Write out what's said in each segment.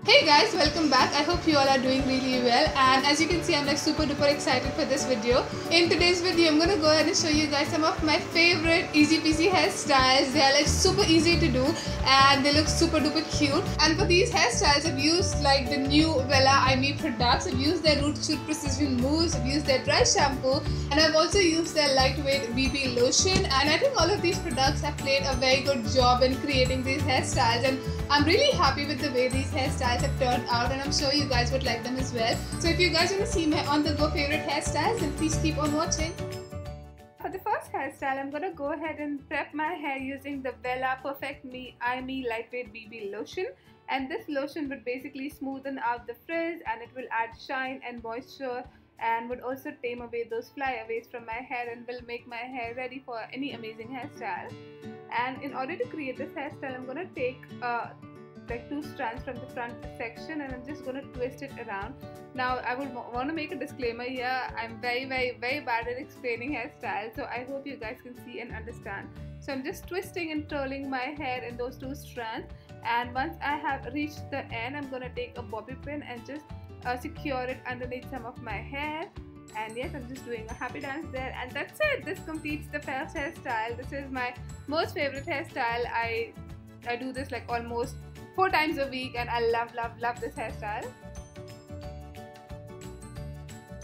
Hey guys, welcome back. I hope you all are doing really well, and as you can see I'm like super duper excited for this video. In today's video I'm gonna go ahead and show you guys some of my favorite easy peasy hairstyles. They are like super easy to do and they look super duper cute. And for these hairstyles I've used like the new Wella IME products. I've used their Root Shoot Precision Mousse, I've used their dry shampoo, and I've also used their lightweight BB lotion. And I think all of these products have played a very good job in creating these hairstyles, and I'm really happy with the way these hairstyles have turned out, and I'm sure you guys would like them as well. So if you guys want to see my on-the-go favorite hairstyles, then please keep on watching. For the first hairstyle, I'm gonna go ahead and prep my hair using the Wella Perfect Me IME Lightweight BB Lotion. And this lotion would basically smoothen out the frizz, and it will add shine and moisture, and would also tame away those flyaways from my hair and will make my hair ready for any amazing hairstyle. And in order to create this hairstyle, I'm gonna take like two strands from the front section, and I'm just gonna twist it around. Now I would want to make a disclaimer here. I'm very bad at explaining hairstyles, so I hope you guys can see and understand. So I'm just twisting and twirling my hair in those two strands, and once I have reached the end, I'm gonna take a bobby pin and just secure it underneath some of my hair. And yes, I'm just doing a happy dance there, and that's it. This completes the first hairstyle. This is my most favorite hairstyle. I do this like almost 4 times a week, and I love this hairstyle.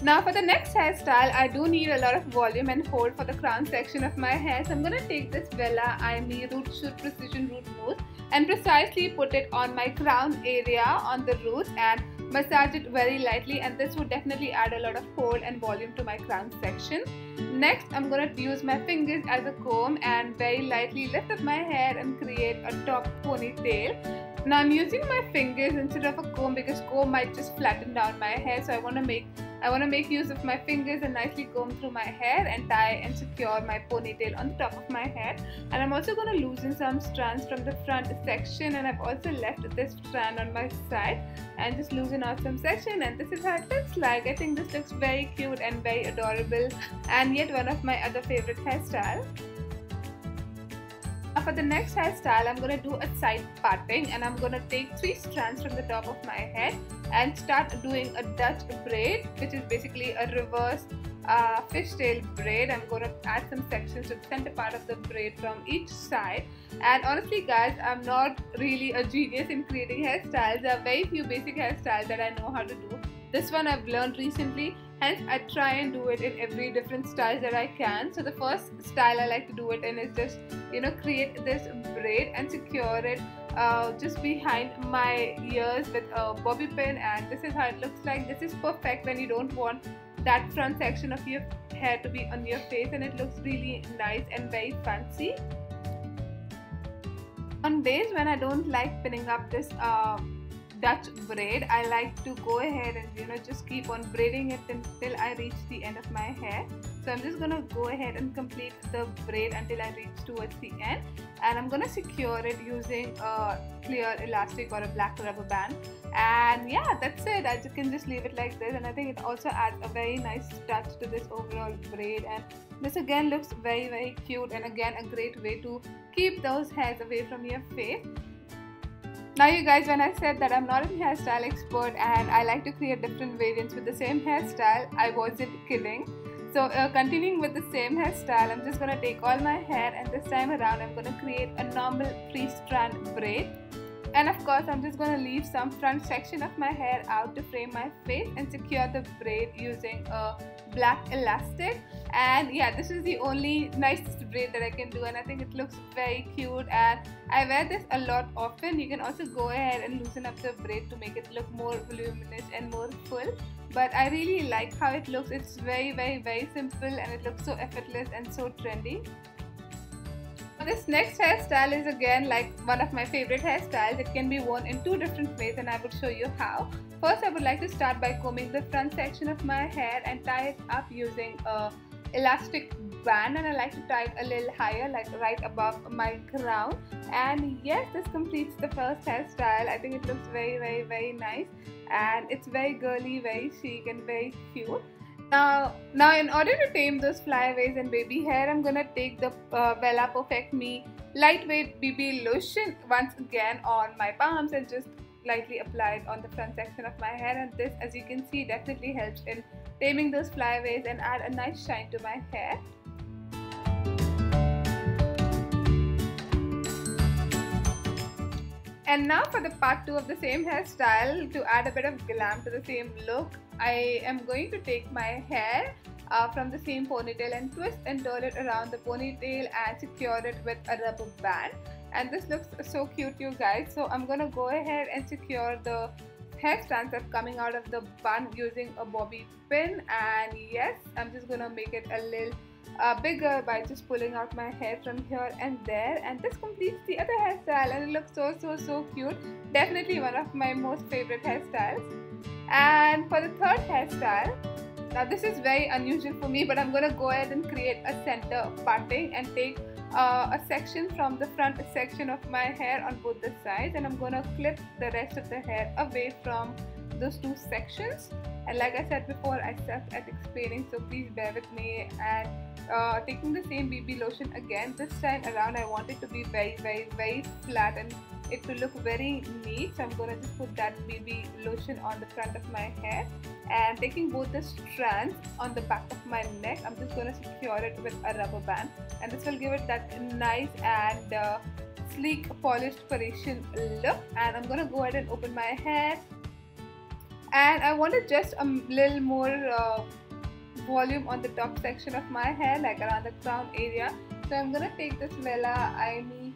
Now for the next hairstyle, I do need a lot of volume and hold for the crown section of my hair. So I'm going to take this Wella IME Root Shoot Precision Root Mousse and precisely put it on my crown area on the roots and massage it very lightly, and this would definitely add a lot of hold and volume to my crown section. Next, I'm going to use my fingers as a comb and very lightly lift up my hair and create a top ponytail. Now I'm using my fingers instead of a comb because comb might just flatten down my hair, so I want to make use of my fingers and nicely comb through my hair and tie and secure my ponytail on the top of my head. And I'm also going to loosen some strands from the front section, and I've also left this strand on my side and just loosen out some section, and this is how it looks like. I think this looks very cute and very adorable, and yet one of my other favorite hairstyles. Now for the next hairstyle, I'm going to do a side parting, and I'm going to take 3 strands from the top of my head and start doing a Dutch braid, which is basically a reverse fishtail braid. I'm going to add some sections to the center part of the braid from each side. And honestly guys, I'm not really a genius in creating hairstyles. There are very few basic hairstyles that I know how to do. This one I've learned recently, hence I try and do it in every different style that I can. So the first style I like to do it in is just, create this braid and secure it just behind my ears with a bobby pin, and this is how it looks like. This is perfect when you don't want that front section of your hair to be on your face, and it looks really nice and very fancy. On days when I don't like pinning up this Dutch braid, I like to go ahead and just keep on braiding it until I reach the end of my hair. So I'm just gonna go ahead and complete the braid until I reach towards the end, and I'm gonna secure it using a clear elastic or a black rubber band. And yeah, that's it. I can just leave it like this, and I think it also adds a very nice touch to this overall braid, and this again looks very cute, and again a great way to keep those hairs away from your face. Now you guys, when I said that I'm not a hairstyle expert and I like to create different variants with the same hairstyle, I wasn't kidding. So continuing with the same hairstyle, I'm just going to take all my hair, and this time around I'm going to create a normal 3-strand braid. And of course I'm just going to leave some front section of my hair out to frame my face and secure the braid using a black elastic. And yeah, this is the only nicest braid that I can do, and I think it looks very cute, and I wear this a lot often. You can also go ahead and loosen up the braid to make it look more voluminous and more full, but I really like how it looks. It's very simple, and it looks so effortless and so trendy. This next hairstyle is again like one of my favorite hairstyles. It can be worn in 2 different ways, and I will show you how. First, I would like to start by combing the front section of my hair and tie it up using a elastic band, and I like to tie it a little higher, like right above my crown. And yes, this completes the first hairstyle. I think it looks very nice, and it's very girly, very chic, and very cute. Now in order to tame those flyaways and baby hair, I'm gonna take the Wella Perfect Me lightweight BB lotion once again on my palms and just lightly applied on the front section of my hair, and this, as you can see, definitely helps in taming those flyaways and add a nice shine to my hair. And now for the part 2 of the same hairstyle, to add a bit of glam to the same look, I am going to take my hair from the same ponytail and twist and twirl it around the ponytail and secure it with a rubber band. And this looks so cute, you guys. So I'm gonna go ahead and secure the hair strands that's coming out of the bun using a bobby pin. And yes, I'm just gonna make it a little bigger by just pulling out my hair from here and there, and this completes the other hairstyle, and it looks so cute. Definitely one of my most favorite hairstyles. And for the third hairstyle, now this is very unusual for me, but I'm gonna go ahead and create a center parting and take a section from the front section of my hair on both the sides, and I'm gonna clip the rest of the hair away from those two sections. And like I said before, I suck at explaining, so please bear with me. And taking the same BB lotion again, this time around I want it to be very flat and it to look very neat. So I'm gonna just put that BB lotion on the front of my hair, and taking both the strands on the back of my neck, I'm just gonna secure it with a rubber band, and this will give it that nice and sleek polished Parisian look. And I'm gonna go ahead and open my hair, and I wanted just a little more volume on the top section of my hair, like around the crown area. So I'm gonna take this Wella IME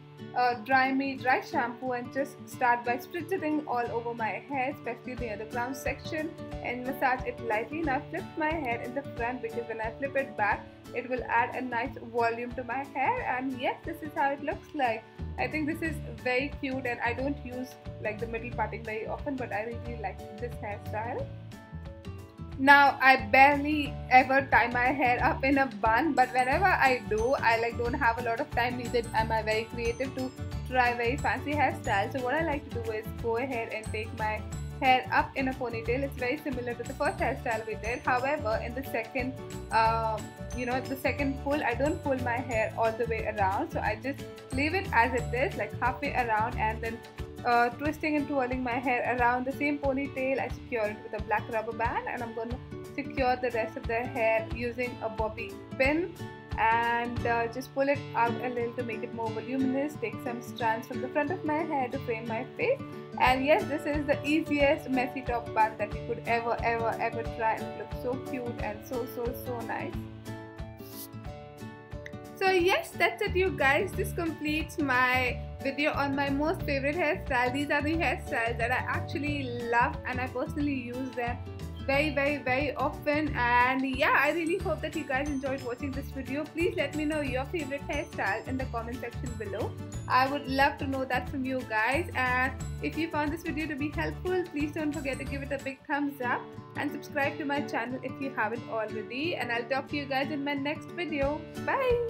dry shampoo and just start by spritzing all over my hair, especially near the crown section, and massage it lightly. Now flip my hair in the front, because when I flip it back, it will add a nice volume to my hair. And yes, this is how it looks like. I think this is very cute, and I don't use like the middle parting very often, but I really like this hairstyle. Now I barely ever tie my hair up in a bun, but whenever I do, I don't have a lot of time, neither am I very creative to try very fancy hairstyles. So what I like to do is go ahead and take my hair up in a ponytail. It's very similar to the first hairstyle we did. However, in the second the second pull, I don't pull my hair all the way around, so I just leave it as it is, like halfway around, and then twisting and twirling my hair around the same ponytail, I secure it with a black rubber band, and I'm going to secure the rest of the hair using a bobby pin, and just pull it out a little to make it more voluminous. Take some strands from the front of my hair to frame my face. And yes, this is the easiest messy top bun that you could ever try, and it looks so cute and so nice. So yes, that's it, you guys. This completes my video on my most favorite hairstyle. These are the hairstyles that I actually love, and I personally use them very often. And yeah, I really hope that you guys enjoyed watching this video. Please let me know your favorite hairstyle in the comment section below. I would love to know that from you guys. And if you found this video to be helpful, please don't forget to give it a big thumbs up and subscribe to my channel if you haven't already. And I'll talk to you guys in my next video. Bye.